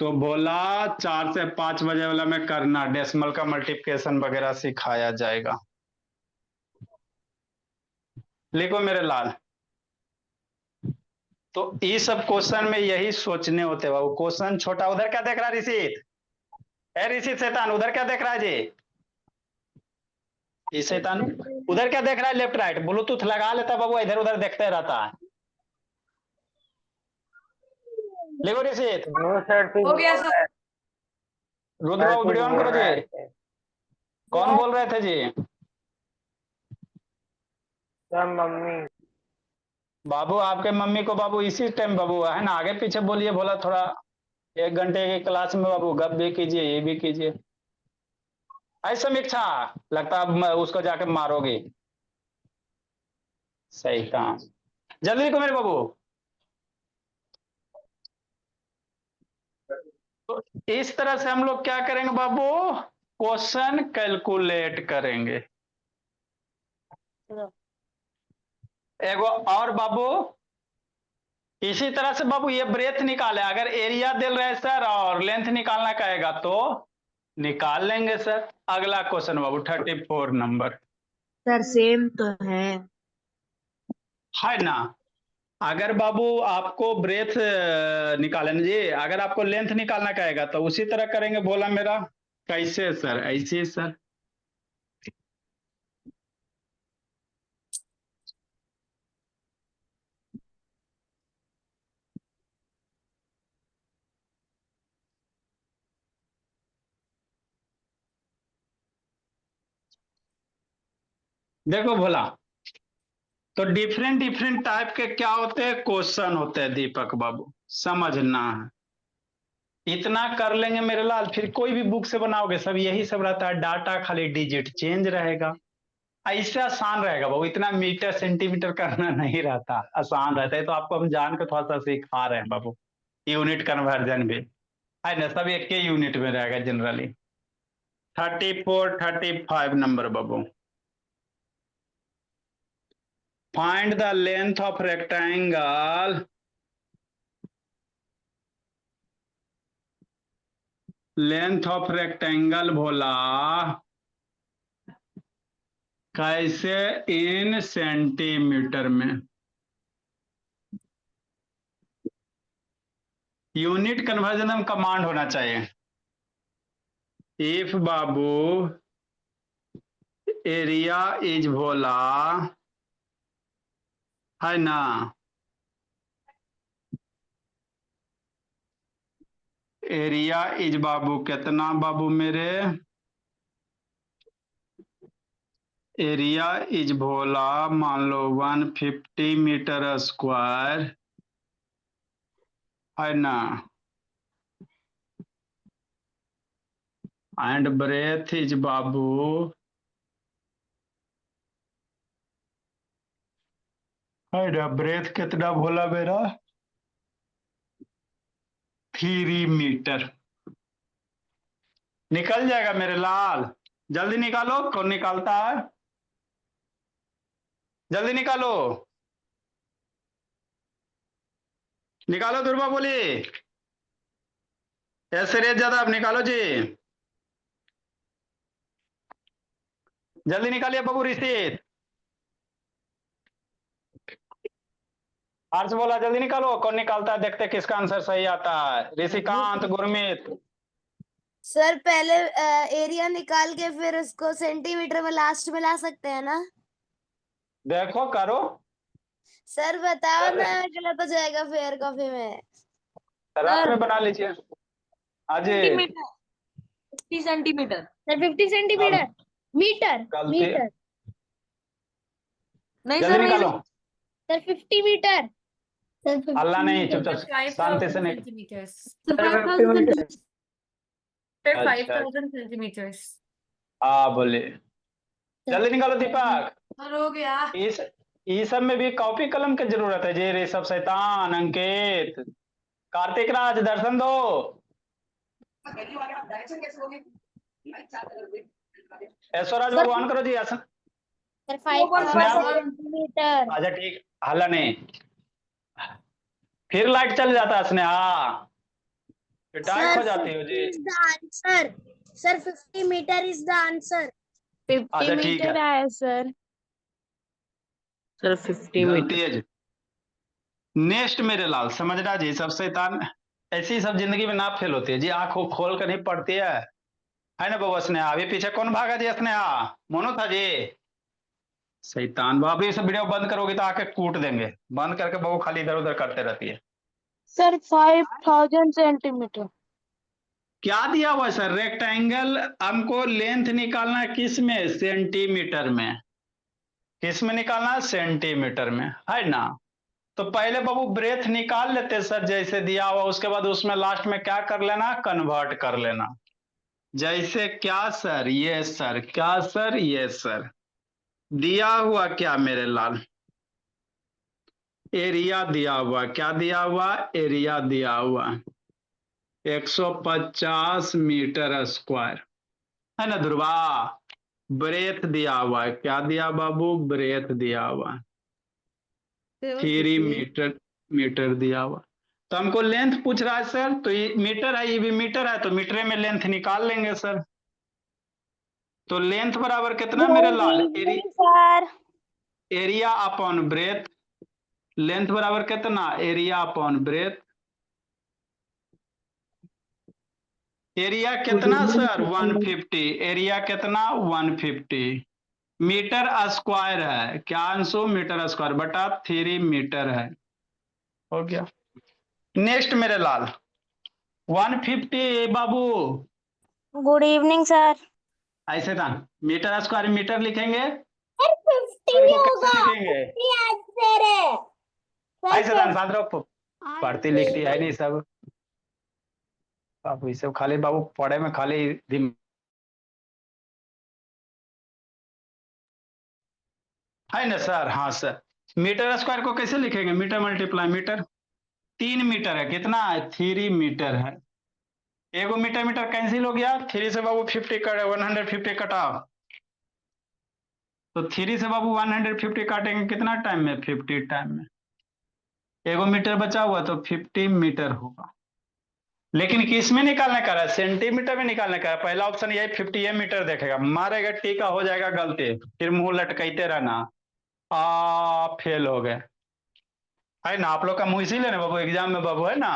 तो बोला 4 से 5 बजे वाला में करना, डेसिमल का मल्टीप्लिकेशन वगैरह सिखाया जाएगा। लिखो मेरे लाल। तो ये सब क्वेश्चन में यही सोचने होते हैं बाबू। क्वेश्चन छोटा, उधर क्या देख रहा है ऋषित? ऋषित शैतान, उधर क्या देख रहा है जी? ये शैतान उधर क्या देख रहा है? लेफ्ट राइट ब्लूटूथ लगा लेता बाबू, इधर उधर देखते रहता है। लिखो ऋषित। हो गया sir. Rudra Babu video on करो जी। कौन बोल रहे थे जी? मम्मी। बाबू आपके मम्मी को बाबू इसी टाइम बाबू है ना, आगे पीछे बोलिए, बोला थोड़ा 1 घंटे की क्लास में बाबू गप भी कीजिए, ये भी कीजिए। ऐसा समीक्षा लगता है उसको जाके मारोगे। सही काम, जल्दी लिखो मेरे बाबू। तो इस तरह से हम लोग क्या करेंगे बाबू? क्वेश्चन कैलकुलेट करेंगे। एगो और बाबू, इसी तरह से बाबू ये ब्रेथ निकाले। अगर एरिया दिल रहे सर और लेंथ निकालना कहेगा तो निकाल लेंगे सर। अगला क्वेश्चन बाबू 34 नंबर सर सेम तो है ना। अगर बाबू आपको ब्रेथ निकालना जी, अगर आपको लेंथ निकालना कहेगा तो उसी तरह करेंगे। बोला मेरा कैसे सर? ऐसे सर। देखो भोला, तो डिफरेंट डिफरेंट टाइप के क्या होते हैं? क्वेश्चन होते हैं दीपक बाबू, समझना है। इतना कर लेंगे मेरे लाल, फिर कोई भी बुक से बनाओगे सब यही सब रहता है। डाटा खाली डिजिट चेंज रहेगा। ऐसे आसान रहेगा बाबू, इतना मीटर सेंटीमीटर करना नहीं रहता, आसान रहता है। तो आपको हम जान के थोड़ा सा सिखा रहे हैं बाबू। यूनिट कन्वर्जन भी है ना, सब एक ही यूनिट में रहेगा जनरली। 34 35 नंबर बाबू। Find the length of rectangle भोला कैसे? इन सेंटीमीटर में। यूनिट कन्वर्जन में कमांड होना चाहिए। इफ बाबू एरिया इज भोला, है ना, एरिया इज बाबू कितना बाबू मेरे? एरिया इज भोला मान लो 150 मीटर स्क्वायर, है ना, एंड ब्रेथ इज बाबू है ना, ब्रेथ कितना भोला मेरा? 3 मीटर। निकल जाएगा मेरे लाल, जल्दी निकालो, कौन निकालता है, जल्दी निकालो, निकालो दुर्गा बोली, ऐसे रेत ज्यादा, अब निकालो जी, जल्दी निकालिए बाबू ऋषित, हर्ष बोला जल्दी निकालो, कौन निकालता है, देखते किसका आंसर सही आता है, ऋषिकांत, गुरमीत। सर पहले एरिया निकाल के फिर उसको सेंटीमीटर में लास्ट में ला सकते हैं ना? देखो करो, सर बताओ ना, गलत हो जाएगा फेयर कॉफी में। रात में बना लीजिए Ajay, centimetre 50 centimetre sir 50 centimetre, metre गलती, मीटर नहीं जल्दी सर निकालो, सर 50 मीटर सर अल्लाह नहीं, चुपचाप शांति से निकल, centimeters. Sir, अच्छा 5,000 centimeters. हाँ बोलिए, जल्दी निकालो दीपक, सर हो गया। इस सब में भी कॉपी कलम की जरूरत है जी, रे सब शैतान, अंकित, कार्तिक राज दर्शन दो, ऐश्वर्याज बाबू ऑन करो जी, आसन, सर 5,000 स्नेहा, सेंटीमीटर अच्छा ठीक, हल्ला नहीं, फिर लाइट चल जाता है स्नेहा, फिर डार्क हो जाती हो जी, is the answer. Sir, 50 meter is the answer. 50 अच्छा ठीक मीटर है, है सर। Sir 50 metre. गलती है जी, नेक्स्ट मेरे लाल, समझना जी, सब शैतान ऐसी सब जिंदगी में ना फेल होती है जी, आंखों खोल कर नहीं पड़ती है ना बाबू स्नेहा, अभी पीछे कौन भागा जी, स्नेहा मोनो था जी, शैतान बाबू, ये सब वीडियो बंद करोगे तो आके कूट देंगे, बंद करके बाबू खाली इधर उधर करते रहती है, सर 5,000 सेंटीमीटर। क्या दिया हुआ है सर, रेक्टेंगल, हमको लेंथ निकालना है किस में, सेंटीमीटर में, किस में निकालना है, सेंटीमीटर में, है ना, तो पहले बाबू ब्रेथ निकाल लेते सर जैसे दिया हुआ, उसके बाद उसमें लास्ट में क्या कर लेना, कन्वर्ट कर लेना, जैसे क्या सर, ये सर, क्या सर, ये सर, दिया हुआ क्या मेरे लाल, एरिया दिया हुआ, क्या दिया हुआ, एरिया दिया हुआ 150 मीटर स्क्वायर, है ना ध्रुवा, ब्रेथ दिया हुआ है, क्या दिया बाबू, ब्रेथ दिया हुआ 3 मीटर दिया हुआ, तो हमको लेंथ पूछ रहा है सर, तो ये मीटर है, ये भी मीटर है, तो मीटर में लेंथ निकाल लेंगे सर, तो लेंथ बराबर कितना मेरे लाल, sir area upon breadth, length बराबर कितना, एरिया अपॉन ब्रेथ, एरिया कितना सर 150, एरिया कितना 150, मीटर स्क्वायर है, क्या अंशु, मीटर स्क्वायर बटा 3 मीटर है, हो गया। नेक्स्ट मेरे लाल 150 बाबू, गुड इवनिंग सर। ऐसे था, मीटर स्क्वायर मीटर लिखेंगे, Sir, 50 स्क्वायर ही को होगा। कैसे लिखेंगे, 50 आंसर है। ऐसे था शांत रहो, पढ़ती लिखती है नहीं सब बाबू, ये सब खाली बाबू पढ़े में खाली है ना सर, हाँ सर, मीटर स्क्वायर को कैसे लिखेंगे, मीटर मल्टीप्लाई मीटर, 3 मीटर है, कितना है 3 मीटर है, एगो मीटर मीटर कैंसिल हो गया, 3 से बाबू 50 कट 150 कटा, तो 3 से बाबू 150 काटेंगे कितना टाइम में, 50 टाइम में, एगो मीटर बचा हुआ तो 50 मीटर होगा, लेकिन किस में निकालने का है, सेंटीमीटर में निकालने का है, पहला ऑप्शन यही 50 मीटर देखेगा, मारेगा टीका हो जाएगा गलती, फिर मुंह लटकाते रहना, फेल हो गए, है ना, आप लोग का मुंह इसीलिए ना बाबू एग्जाम में बाबू, है ना,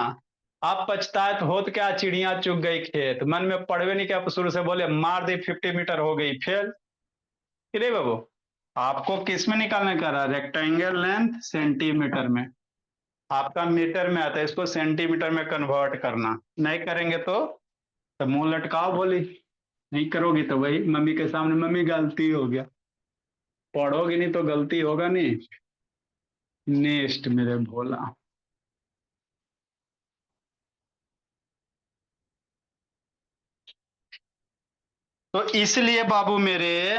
आप पछताए तो होत क्या, चिड़िया चुग गई खेत, मन में पढ़वे नहीं क्या, शुरू से बोले मार दी 50 मीटर हो गई फेल, रे बाबू, आपको किस में निकालने का रहा, रेक्टेंगल लेंथ सेंटीमीटर में, आपका मीटर में आता है, इसको सेंटीमीटर में कन्वर्ट करना, नहीं करेंगे तो मुंह लटकाओ बोली, नहीं करोगी तो वही मम्मी के सामने, मम्मी गलती हो गया, पढ़ोगी नहीं तो गलती होगा नहीं। नेक्स्ट मेरे भोला, तो इसलिए बाबू मेरे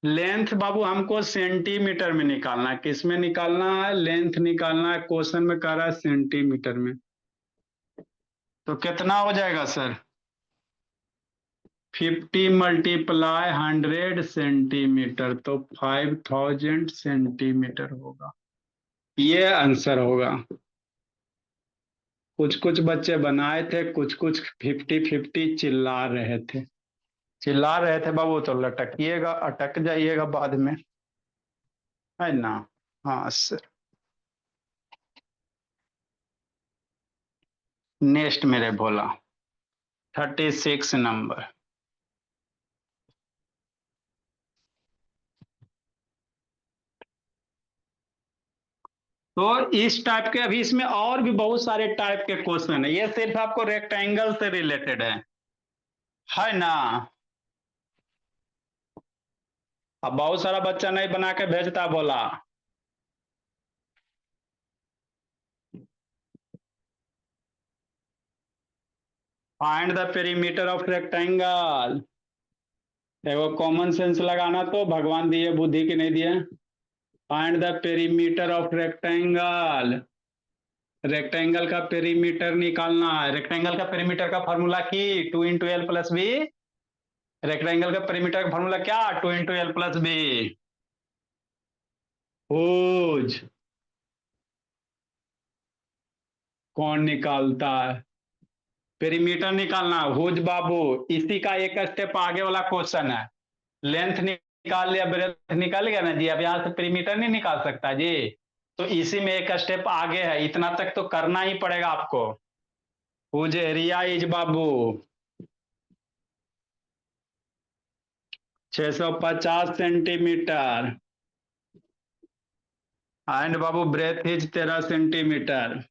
लेंथ बाबू हमको सेंटीमीटर में निकालना है, किस में निकालना है, लेंथ निकालना है, क्वेश्चन में कह रहा है सेंटीमीटर में, तो कितना हो जाएगा सर? 50 मल्टीप्लाई 100 सेंटीमीटर, तो 5000 सेंटीमीटर होगा। ये आंसर होगा। कुछ कुछ बच्चे बनाए थे, कुछ कुछ 50-50 चिल्ला रहे थे। चिल्ला रहे थे बाबू तो लटकिएगा, अटक जाइएगा बाद में, है ना। हाँ सर। नेक्स्ट मेरे भोला 36 नंबर। तो इस टाइप के अभी इसमें और भी बहुत सारे टाइप के क्वेश्चन है, ये सिर्फ आपको रेक्टेंगल से रिलेटेड है ना। अब बहुत सारा बच्चा नहीं बना के भेजता बोला। Find the perimeter of rectangle. देखो कॉमन सेंस लगाना, तो भगवान दिए बुद्धि की नहीं दिए। Find the perimeter of rectangle. Rectangle का पेरीमीटर निकालना है। रेक्टेंगल का पेरीमीटर का फॉर्मूला की 2 × L + B। रेक्टेंगल का पेरीमीटर का फॉर्मूला क्या? 2 × L + B। हुज कौन निकालता है? पेरीमीटर निकालना हुज बाबू। इसी का एक स्टेप आगे वाला क्वेश्चन है। लेंथ निकाल लिया, ब्रेथ निकाल गया ना जी। अब यहां से पेरीमीटर नहीं निकाल सकता जी, तो इसी में एक स्टेप आगे है। इतना तक तो करना ही पड़ेगा आपको। हुज एरिया इज बाबू 650 सेंटीमीटर एंड बाबू breadth is 13 centimetre.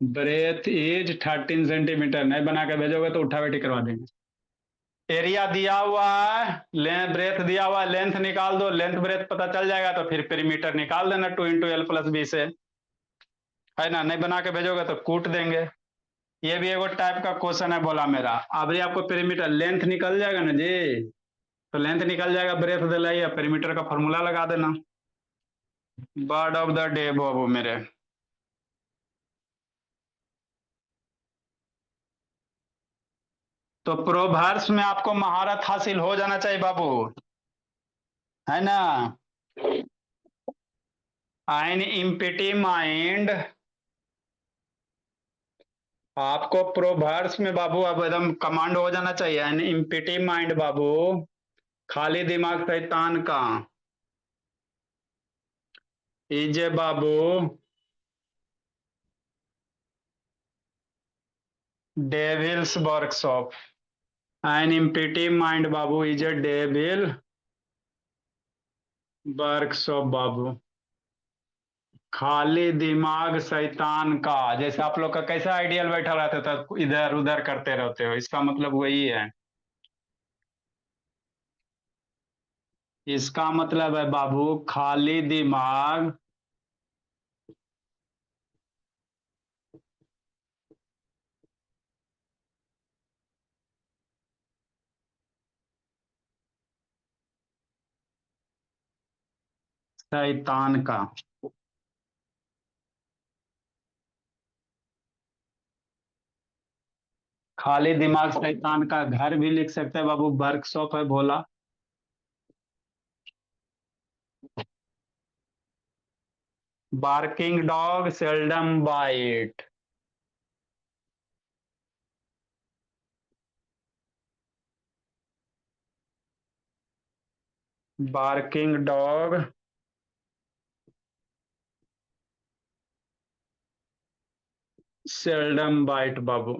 Breadth is 13 centimetre. नहीं बना के भेजोगे तो उठा बैठी करवा देंगे। एरिया दिया हुआ है, ब्रेथ दिया हुआ है, लेंथ निकाल दो। लेंथ ब्रेथ पता चल जाएगा तो फिर पेरीमीटर निकाल देना 2 × L + B से, है ना। नहीं बना के भेजोगे तो कूट देंगे। ये भी एक टाइप का क्वेश्चन है बोला मेरा। अब ये आपको पेरीमीटर लेंथ निकल जाएगा ना जी, तो लेंथ निकल जाएगा, ब्रेथ दिलाइए, पेरीमीटर का फॉर्मूला लगा देना। बर्ड ऑफ द डे बाबू मेरे। तो प्रोवर्ब्स में आपको महारत हासिल हो जाना चाहिए बाबू, है ना। An empty mind. आपको प्रोवर्ब्स में बाबू अब एकदम कमांड हो जाना चाहिए। एन इम्पिटी माइंड बाबू, खाली दिमाग शैतान का। इजे बाबू devil's workshop. An empty mind बाबू इज ए डेविल वर्कशॉप बाबू, खाली दिमाग शैतान का। जैसे आप लोग का कैसा आइडियल बैठा रहता था, इधर उधर करते रहते हो, इसका मतलब वही है। इसका मतलब है बाबू खाली दिमाग शैतान का। खाली दिमाग शैतान का घर भी लिख सकते हैं बाबू, वर्कशॉप है भोला। Barking dog seldom bite. Barking dog seldom bite बाबू।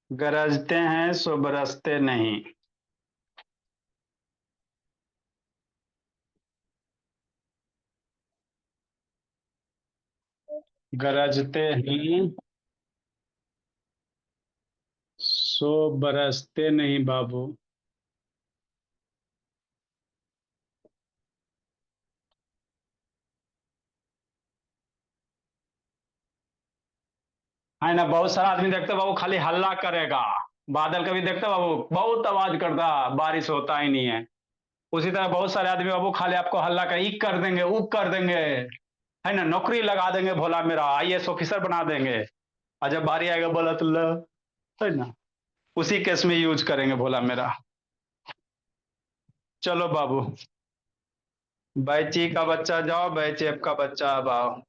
गरजते हैं सो बरसते नहीं। गरजते हैं सो बरसते नहीं बाबू। है ना। बहुत सारा आदमी देखते हो बाबू खाली हल्ला करेगा। बादल कभी देखते हो बाबू, बहुत आवाज करता, बारिश होता ही नहीं है। उसी तरह बहुत सारे आदमी बाबू खाली आपको हल्ला कर इक कर देंगे, उक कर देंगे, है ना, नौकरी लगा देंगे भोला मेरा, आईएएस ऑफिसर बना देंगे, और जब बारी आएगा बोला तो ल, है ना, उसी केस में यूज करेंगे भोला मेरा। चलो बाबू, बैची का बच्चा जाओ, बैचेप का बच्चा अब आओ।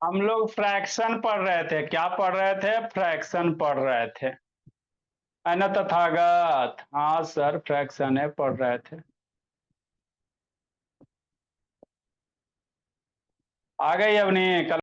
हम लोग फ्रैक्शन पढ़ रहे थे, क्या पढ़ रहे थे? फ्रैक्शन पढ़ रहे थे, है ना तथागत? हाँ सर, फ्रैक्शन है पढ़ रहे थे। आ गई अवनी? कल